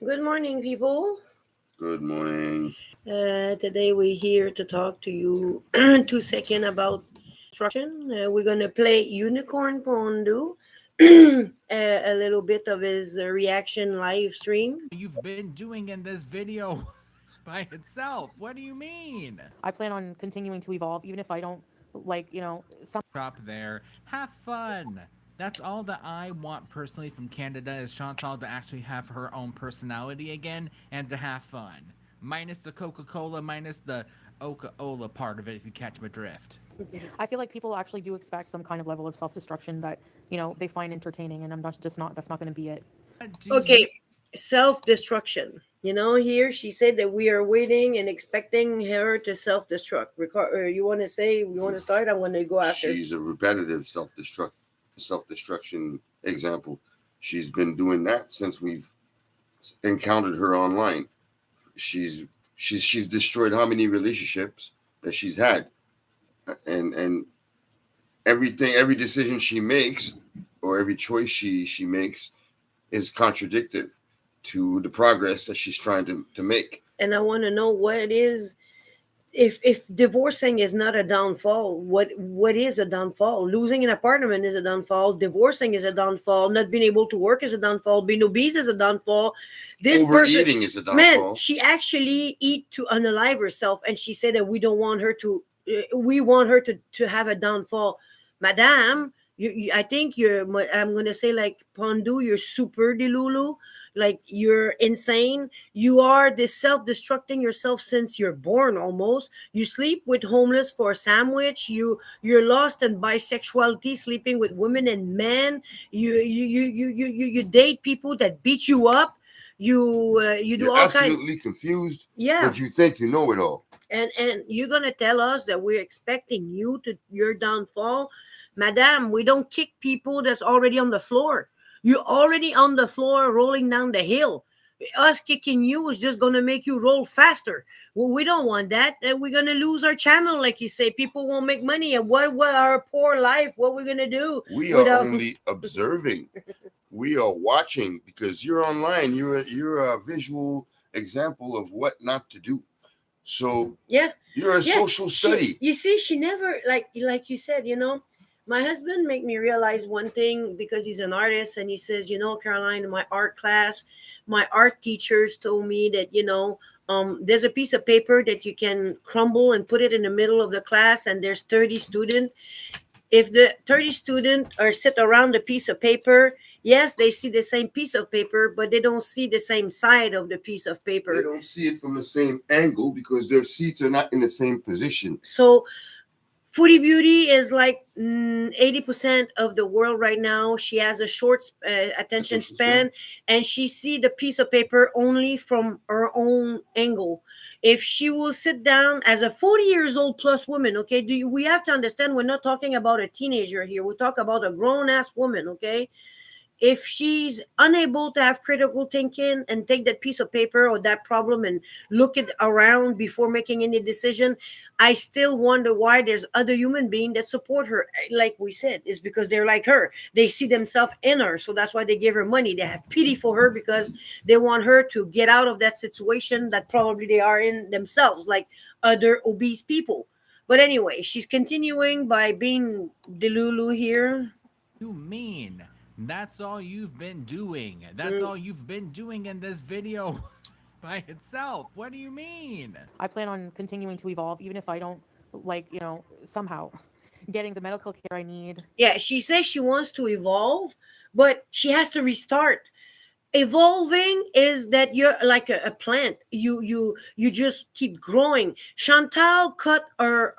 Good morning, people. Good morning. Today we're here to talk to you 2 seconds about destruction. We're gonna play Unicorn Pondu, a little bit of his reaction live stream. You've been doing in this video by itself. What do you mean? I plan on continuing to evolve, even if I don't some. Stop there. Have fun. That's all that I want personally from Canada is Chantal to actually have her own personality again and to have fun. Minus the Coca-Cola, minus the Oka-Ola part of it, if you catch my drift. I feel like people actually do expect some kind of level of self-destruction that they find entertaining, and I'm not just not. That's not going to be it. What do you Okay, self-destruction. Here she said that we are waiting and expecting her to self-destruct. You want to say? You want to start? I want to go after. She's a repetitive self-destruction example. She's been doing that since we've encountered her online. She's destroyed how many relationships that she's had, and every decision she makes or every choice she makes is contradictory to the progress that she's trying to make. And I want to know what it is. If divorcing is not a downfall, what is a downfall? Losing an apartment is a downfall. Divorcing is a downfall. Not being able to work is a downfall. Being obese is a downfall. This Overeating person, is a downfall. man, she actually eat to unalive herself, and she said that we don't want her to. We want her to have a downfall, Madame. I think you're. I'm gonna say like Pondu. You're super delulu. Like you're insane. You are this self-destructing yourself since you're born almost. You sleep with homeless for a sandwich. You're lost in bisexuality, sleeping with women and men. You date people that beat you up. You do You're all kinds. absolutely confused, Yeah. but you think you know it all. And you're gonna tell us that we're expecting you to your downfall, Madame. We don't kick people that's already on the floor. You're already on the floor rolling down the hill. Us kicking you is just gonna make you roll faster. Well, we don't want that. We're gonna lose our channel, like you say. People won't make money. And what our poor life? What we're gonna do? We are only observing. We are watching because you're online. You're a visual example of what not to do. So Yeah, you're a social study. You see, she never like you said. My husband made me realize one thing because he's an artist, and he says, Caroline, in my art class, my art teachers told me that there's a piece of paper that you can crumble and put it in the middle of the class, and there's 30 students. If the 30 students are sit around the piece of paper, yes, they see the same piece of paper, but they don't see the same side of the piece of paper. They don't see it from the same angle because their seats are not in the same position. So Foodie Beauty is like 80% of the world right now. She has a short attention span, and she see the piece of paper only from her own angle. If she will sit down as a 40 years old plus woman, okay, we have to understand we're not talking about a teenager here. We talk about a grown ass woman, okay? If she's unable to have critical thinking and take that piece of paper or that problem and look it around before making any decision, I still wonder why there's other human beings that support her. Like we said, it's because they're like her. They see themselves in her, so that's why they give her money. They have pity for her because they want her to get out of that situation that probably they are in themselves, like other obese people. But anyway, she's continuing by being delulu here. you mean? That's all you've been doing. That's all you've been doing in this video by itself. What do you mean? I plan on continuing to evolve, even if I don't somehow getting the medical care I need. Yeah, she says she wants to evolve, but she has to restart. Evolving is that you're like a plant. You just keep growing. Chantal cut her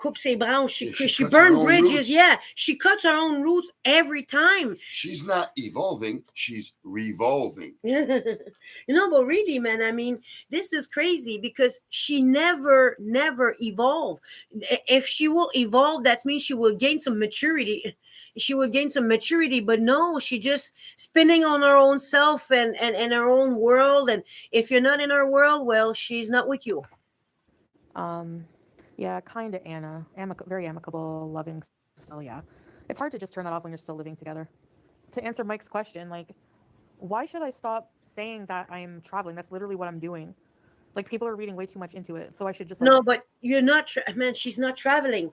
coupe ses branches. She burned bridges. Roots. Yeah, she cuts her own roots every time. She's not evolving. She's revolving. But really, man, I mean, this is crazy because she never evolved. If she will evolve, that means she will gain some maturity. She will gain some maturity, but no, she just spinning on her own self and her own world. And if you're not in her world, well, she's not with you. Yeah, kind of Anna. Very amicable, loving still, yeah. It's hard to just turn that off when you're still living together. to answer Mike's question, like, why should I stop saying that I'm traveling? That's literally what I'm doing. Like, people are reading way too much into it, so I should just like. No, but you're not, man. She's not traveling.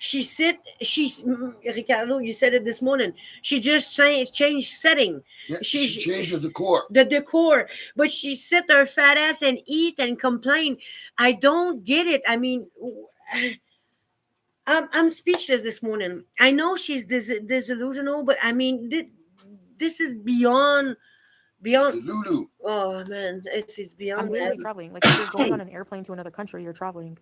She's Ricardo. You said it this morning. She just changed setting. Yeah, she changed the decor. The decor, but she sit her fat ass and eat and complain. I don't get it. I mean, I'm speechless this morning. I know she's disillusional, but I mean, this is beyond. Delulu. Oh man, it's beyond. I'm literally traveling. Like, if you're going on an airplane to another country, you're traveling.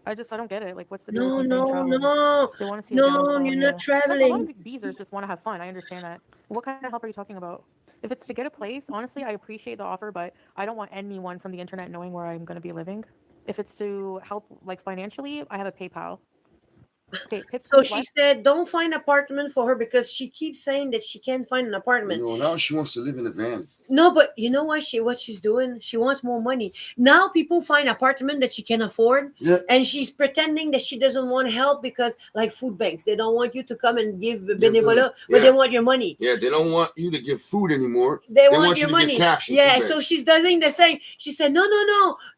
I don't get it. Like, what's the deal with you saying traveling? No. They want to see No, a downfall, you're yeah. not Some, a lot traveling. of beezers just want to have fun. I understand that. What kind of help are you talking about? If it's to get a place, honestly, I appreciate the offer, but I don't want anyone from the internet knowing where I'm going to be living. If it's to help, like, financially, I have a PayPal. Okay, So she said, don't find an apartment for her because she keeps saying that she can't find an apartment. You know, now she wants to live in a van. No, but you know what she's doing? She wants more money. Now people find apartment that she can afford, Yeah. and she's pretending that she doesn't want help because, like, food banks, they don't want you to come and give Yeah, benevola, but yeah. they want your money. Yeah, they don't want you to give food anymore. They want want you your to money. get cash. Yeah, so she's doing the same. She said, no,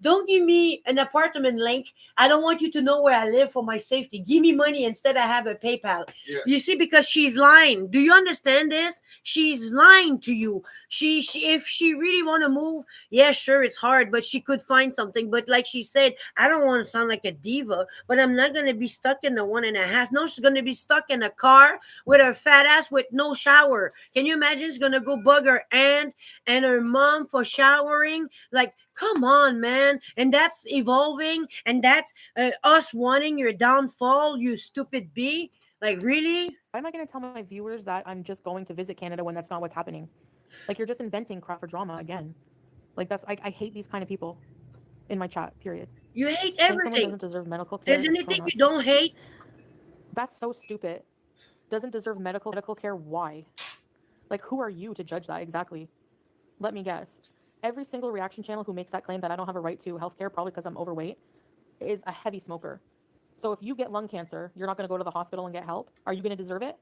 don't give me an apartment link. I don't want you to know where I live for my safety. Give me money instead. I have a PayPal. Yeah. You see, because she's lying. Do you understand this? She's lying to you. She if she really want to move, yeah, sure, it's hard, but she could find something. But like she said, I don't want to sound like a diva, but I'm not going to be stuck in the 1.5. No, she's going to be stuck in a car with her fat ass with no shower. Can you imagine? She's going to go bug her aunt and her mom for showering. Like, come on, man. And that's evolving, and that's us wanting your downfall, you stupid bee. Like, really? Why am I going to tell my viewers that I'm just going to visit Canada when that's not what's happening? Like, you're just inventing crap for drama again. Like, I hate these kind of people in my chat, period. You hate Saying someone everything. doesn't deserve medical care. There's is anything you pronouns. don't hate? That's so stupid. Doesn't deserve medical care. Why? Like, who are you to judge that exactly? Let me guess. Every single reaction channel who makes that claim that I don't have a right to healthcare, probably because I'm overweight, is a heavy smoker. So if you get lung cancer, you're not going to go to the hospital and get help? Are you going to deserve it?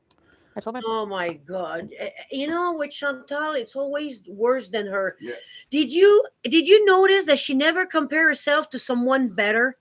I told my Oh my God! You know, with Chantal, it's always worse than her. Yeah. Did you notice that she never compare herself to someone better?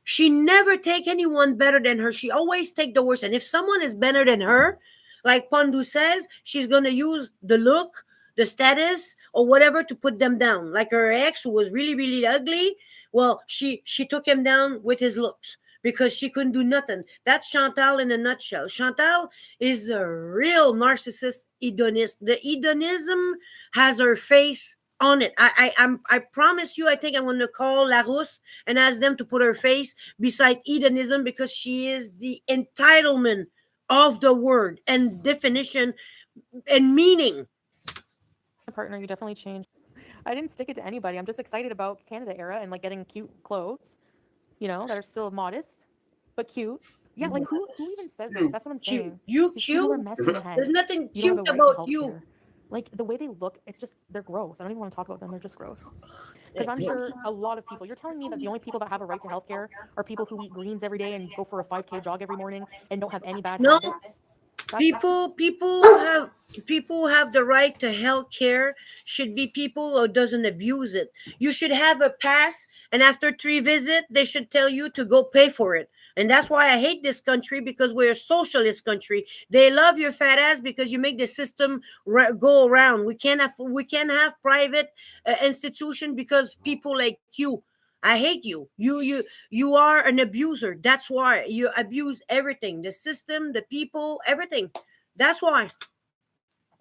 She never take anyone better than her. She always take the worst. And if someone is better than her, like Pandu says, she's gonna use the look, the status, or whatever to put them down. Like her ex, who was really, really ugly. Well, she took him down with his looks because she couldn't do nothing. That's Chantal in a nutshell. Chantal is a real narcissist hedonist. The hedonism has her face on it. I promise you, I think I'm going to call Larousse and ask them to put her face beside hedonism because she is the entitlement of the word and definition and meaning. partner, you definitely changed. I didn't stick it to anybody. I'm just excited about Canada era and like getting cute clothes, you know, that are still modest but cute. Yeah, like who even says this? That's what I'm Cute. saying. You These people are cute? messy in the head. There's nothing You don't cute have a right to about you. healthcare. Like the way they look, it's just they're gross. I don't even want to talk about them. They're just gross. Because I'm sure a lot of people. You're telling me that the only people that have a right to healthcare are people who eat greens every day and go for a 5K jog every morning and don't have any bad No. habits. People who have the right to health care should be people who doesn't abuse it. You should have a pass, and after 3 visits, they should tell you to go pay for it. And that's why I hate this country, because we're a socialist country. They love your fat ass because you make the system go around. We can't have private institution because people like you. I hate you. You are an abuser. That's why you abuse everything. The system, the people, everything. That's why.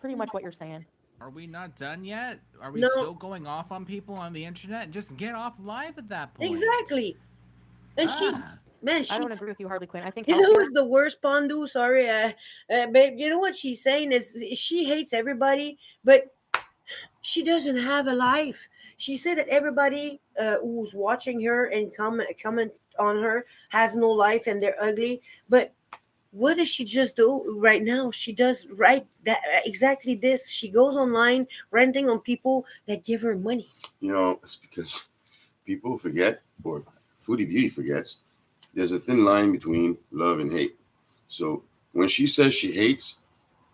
Pretty much what you're saying. Are we not done yet? Are we No. still going off on people on the internet? Just get off live at that point. Exactly. And she's I don't agree with you, Harley Quinn. I think you know healthcare- who's the worst, Pondu? Sorry, but you know what she's saying is she hates everybody, but she doesn't have a life. She said that everybody who's watching her and comment on her has no life and they're ugly. But what does she just do right now? She does right that exactly this. She goes online renting on people that give her money. You know, it's because people forget, or Foodie Beauty forgets, there's a thin line between love and hate. So when she says she hates,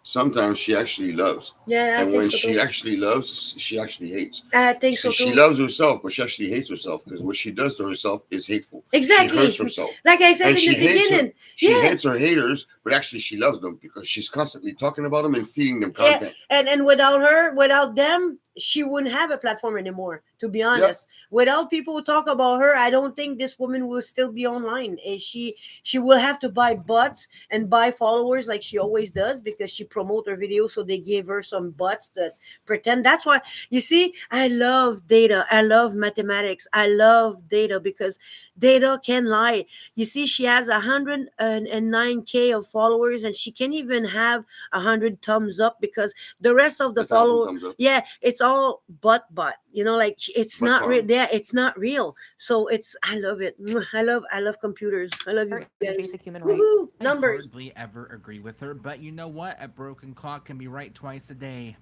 sometimes she actually loves. Yeah, I And think when so she too. actually loves, she actually hates. I think so She too. loves herself, but she actually hates herself because what she does to herself is hateful. Exactly. She hurts herself. Like I said And in she the hates beginning. she Yeah. hates her haters, but actually she loves them because she's constantly talking about them and feeding them Yeah, content. and without her, without them, she wouldn't have a platform anymore. To be honest, without people who talk about her, I don't think this woman will still be online. She will have to buy bots and buy followers like she always does because she promote her videos. So they gave her some bots that pretend. That's why you see, I love data. I love mathematics. I love data because data can lie. You see, she has 109K of followers, and she can't even have 100 thumbs up because the rest of the 1,000 follow, thumbs up. yeah, it's all but you know, like it's Butt not real. farm. Yeah, it's not real. So it's, I love it. I love computers. I love you Very guys. basic human rights. Woohoo! I Numbers. hardly ever agree with her, but you know what? A broken clock can be right twice a day.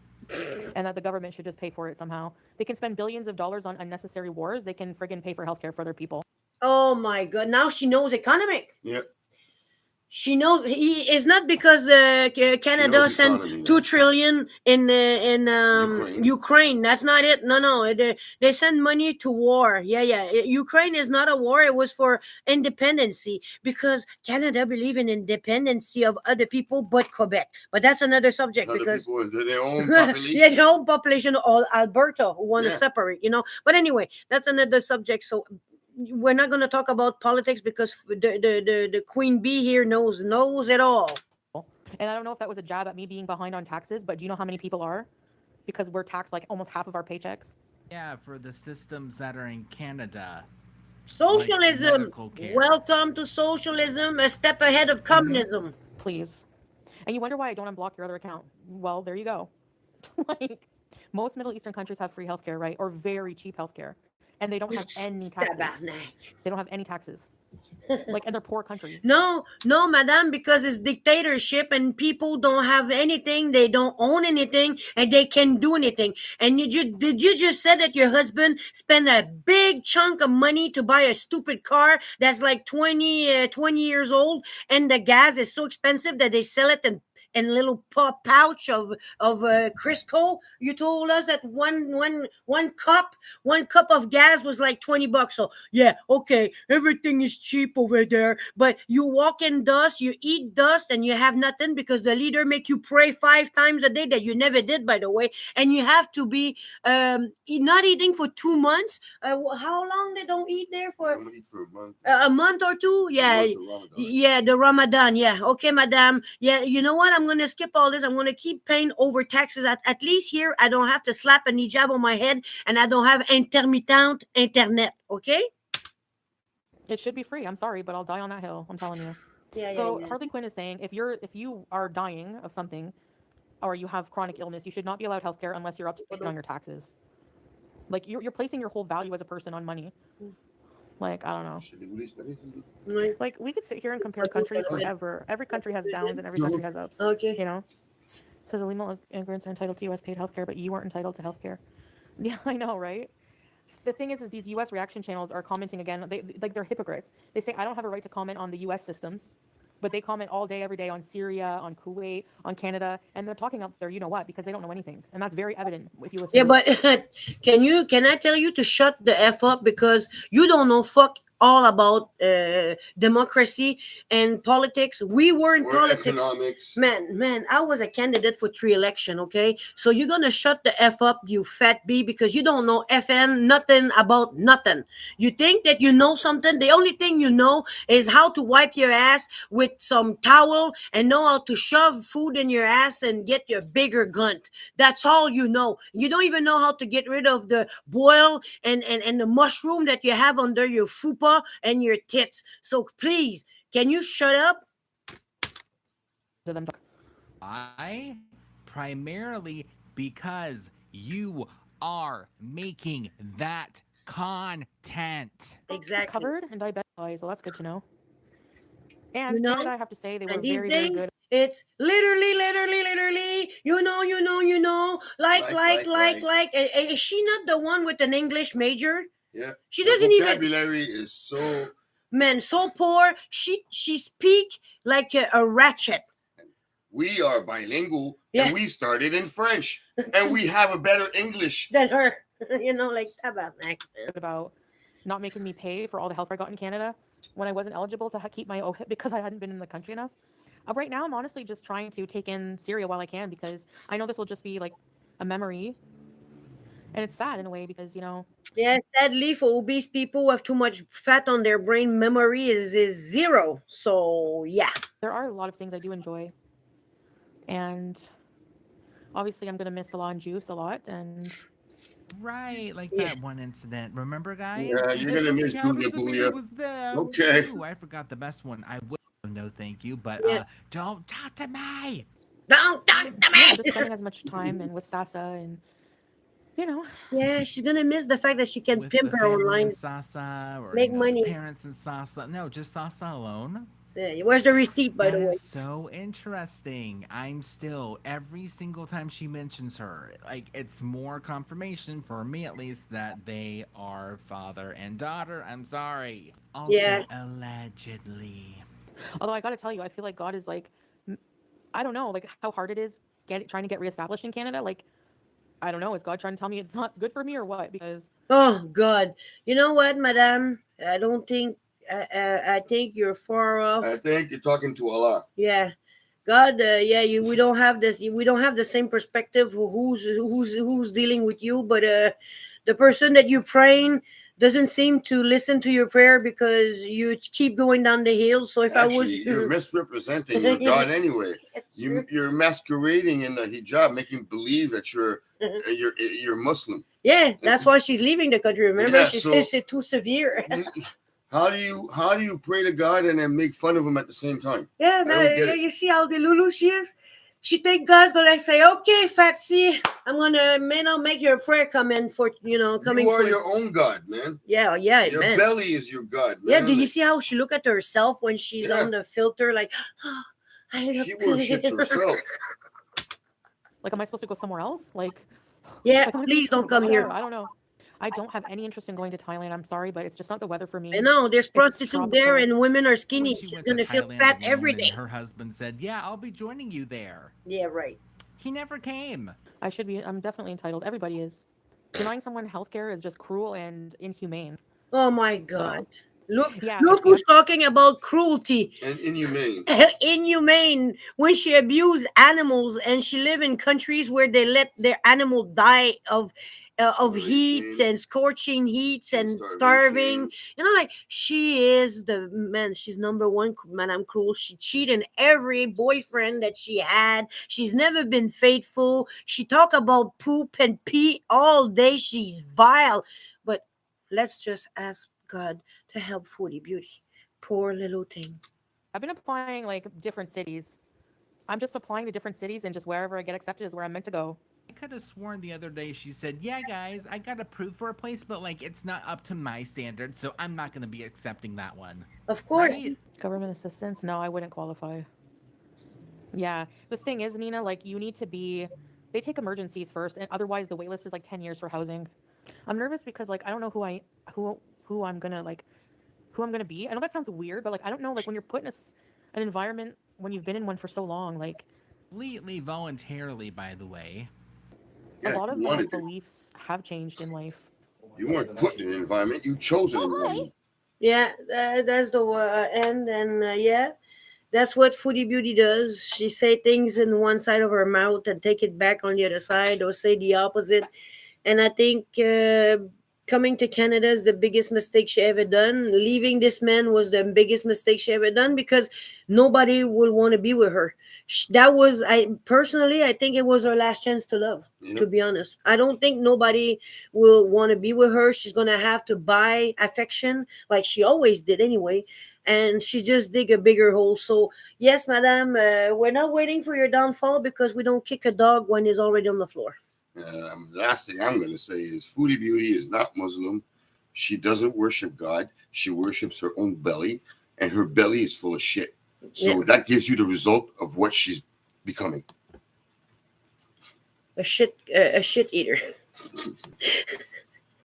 And that the government should just pay for it somehow. They can spend billions of dollars on unnecessary wars. They can friggin' pay for healthcare for their people. Oh my god, now she knows economic. Yep. She knows it's not because Canada knows sent economy now. 2 trillion in Ukraine. Ukraine. That's not it. No, they send money to war. Yeah. Ukraine is not a war. It was for independency because Canada believe in independency of other people, but Quebec. But that's another subject Other because people is their own yeah, population. their own population, all Alberta who want to Yeah. separate. But anyway, that's another subject. So we're not going to talk about politics because the queen bee here knows it all. And I don't know if that was a jab at me being behind on taxes, but do you know how many people are? Because we're taxed like almost half of our paychecks. Yeah, for the systems that are in Canada. Socialism. medical care. Welcome to socialism, a step ahead of communism. Please. And you wonder why I don't unblock your other account. Well, there you go. Like, most Middle Eastern countries have free healthcare, right? Or very cheap healthcare. And they don't have any taxes. They don't have any taxes. Like, and they're poor countries. No, madam, because it's dictatorship and people don't have anything, they don't own anything, and they can do anything. And did you just say that your husband spent a big chunk of money to buy a stupid car that's like 20 years old, and the gas is so expensive that they sell it in little pouch of Crisco? You told us that one cup of gas was like $20. So yeah, okay, everything is cheap over there, but you walk in dust, you eat dust, and you have nothing because the leader make you pray 5 times a day that you never did, by the way, and you have to be not eating for 2 months. How long they don't eat there for? I'm gonna eat for a month. A month or two, yeah. A month of Ramadan. Yeah, the Ramadan. Yeah, okay, madam. Yeah, you know what? I'm gonna skip all this. I'm gonna keep paying over taxes. At least here, I don't have to slap a hijab on my head, and I don't have intermittent internet. Okay? It should be free. I'm sorry, but I'll die on that hill. I'm telling you. Yeah. So Harley Quinn is saying if you are dying of something, or you have chronic illness, you should not be allowed healthcare unless you're up to date on your taxes. Like you're placing your whole value as a person on money. Like, I don't know. Like, we could sit here and compare countries forever. Every country has downs and every country has ups. Okay. You know? Says illegal immigrants are entitled to U.S. paid healthcare, but you aren't entitled to healthcare. Yeah, I know, right? The thing is these U.S. reaction channels are commenting again. They're hypocrites. They say, I don't have a right to comment on the U.S. systems, but they comment all day, every day on Syria, on Kuwait, on Canada, and they're talking out there, you know what, because they don't know anything. And that's very evident if you listen. Yeah, but can I tell you to shut the F up because you don't know fuck all about democracy and politics. We were in politics. Economics. Man, I was a candidate for 3 election, okay? So you're gonna shut the F up, you fat bee, because you don't know FN nothing about nothing. You think that you know something. The only thing you know is how to wipe your ass with some towel and know how to shove food in your ass and get your bigger gunt. That's all you know. You don't even know how to get rid of the boil and the mushroom that you have under your fupa and your tits. So please, can you shut up? I primarily because you are making that content. Exactly. Covered in diabetes, so that's good to know. And You know? Canada, I have to say, they were And these very, very things, good. it's literally, you know, like. Is she not the one with an English major? Yeah. She The doesn't even. vocabulary is so. Man, so poor. She speak like a ratchet. We are bilingual, Yeah. and we started in French, and we have a better English. Than her. Like tabarnak. about not making me pay for all the health I got in Canada when I wasn't eligible to keep my OHIP because I hadn't been in the country enough. Right now, I'm honestly just trying to take in Syria while I can because I know this will just be like a memory. And it's sad in a way because, Yeah, sadly for obese people who have too much fat on their brain, memory is zero. So yeah. there are a lot of things I do enjoy. And obviously, I'm going to miss Salon Juice a lot. And Right, like Yeah. that one incident. Remember, guys? Yeah, you're gonna miss Counter Julia to me Boolia. was there. Okay. Ooh, I forgot the best one. I will. No, thank you. But Yeah. don't talk to me. Don't talk to yeah, me. just spending as much time and with Sasa and, Yeah, she's gonna miss the fact that she can With pimp the her family online, in Sasa, or make the money. parents in Sasa. No, just Sasa alone. Yeah, where's the receipt, by That the way? is so interesting. I'm still every single time she mentions her, like it's more confirmation for me at least that they are father and daughter. I'm sorry. Also, Yeah. allegedly. although I got to tell you, I feel like God is like, I don't know, like how hard it is trying to get reestablished in Canada. Like, I don't know, is God trying to tell me it's not good for me or what? Because Oh God, you know what, Madame? I don't think. I think you're far off. I think you're talking to Allah. Yeah, God. Yeah, we don't have this. We don't have the same perspective. Who's dealing with you? But the person that you're praying doesn't seem to listen to your prayer because you keep going down the hill. So if Actually, I was, you're misrepresenting your God anyway. You're masquerading in the hijab, making believe that you're Muslim. yeah, that's why she's leaving the country. Remember, Yeah, she so- says it's too severe. How do you pray to God and then make fun of him at the same time? Yeah, I don't get it. you see how delulu she is? She think God's gonna say, okay, Fatsy, I'm gonna I'll make your prayer come in for coming You are for your own God, man. yeah, Your man. belly is your God, Yeah, man. do you see how she look at herself when she's Yeah. on the filter like I look She good. worships herself. like, am I supposed to go somewhere else? Like, Yeah, like, am I please supposed don't to come go here. there? I don't know. I don't have any interest in going to Thailand. I'm sorry, but it's just not the weather for me. I know there's prostitute there tropical. and women are When skinny. she She's went to gonna feel Thailand fat alone, every and day. her husband said, "Yeah, I'll be joining you there." Yeah, right. He never came. I should be. I'm definitely entitled. Everybody is. Denying someone healthcare is just cruel and inhumane. Oh my God. Look, Yeah, look okay, who's talking about cruelty. And inhumane. Inhumane when she abused animals and she live in countries where they let their animal die of heat Starvation. and scorching heats and Starvation. starving. Like she is the man. She's number one, Madame Cruel. She cheated every boyfriend that she had. She's never been faithful. She talk about poop and pee all day. She's vile. But let's just ask God to help Foodie Beauty. Poor little thing. I've been applying like different cities. I'm just applying to different cities and just wherever I get accepted is where I'm meant to go. I could have sworn the other day she said, "Yeah, guys, I got approved for a place, but like it's not up to my standards, so I'm not gonna be accepting that one." Of course. Right? Government assistance? No, I wouldn't qualify. Yeah, the thing is, Nina, like you need to be. They take emergencies first, and otherwise the wait list is like 10 years for housing. I'm nervous because like I don't know who I'm gonna be. I know that sounds weird, but like I don't know like when you're put in an environment when you've been in one for so long, like Completely voluntarily, by the way. a lot of you my wanted to. beliefs have changed in life. You weren't put in an environment. You chose an environment. Yeah, that's the end. And yeah, that's what Foodie Beauty does. She say things in one side of her mouth and take it back on the other side or say the opposite. And I think coming to Canada is the biggest mistake she ever done. Leaving this man was the biggest mistake she ever done because nobody will want to be with her. That was I think it was her last chance to love. Yep. To be honest, I don't think nobody will want to be with her. She's gonna have to buy affection like she always did anyway. And she just dig a bigger hole. So yes, madame, we're not waiting for your downfall because we don't kick a dog when he's already on the floor. Last thing I'm going to say is Foodie Beauty is not Muslim. She doesn't worship God. She worships her own belly, and her belly is full of shit. So that gives you the result of what she's becoming. A shit eater.